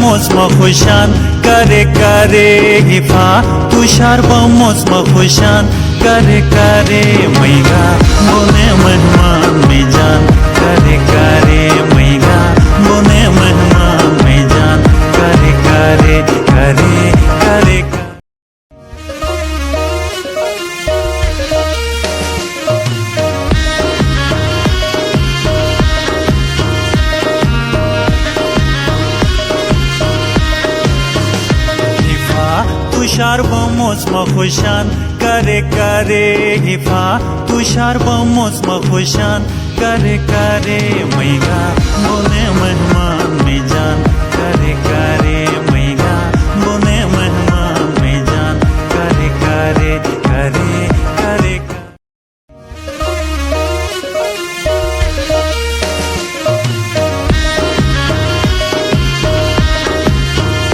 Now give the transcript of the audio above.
मोसम खुशान करे करे हिफा तुषार मोसम खुशान करे करे मैगा बोने मेहमान में जान करे करे मैगा बोने मेहमान में जान करे करे करे करे तुषार मोसम खुशान करे करे हिफा तुषार मोसम खुशान करे करे मैगा बोने मेहमान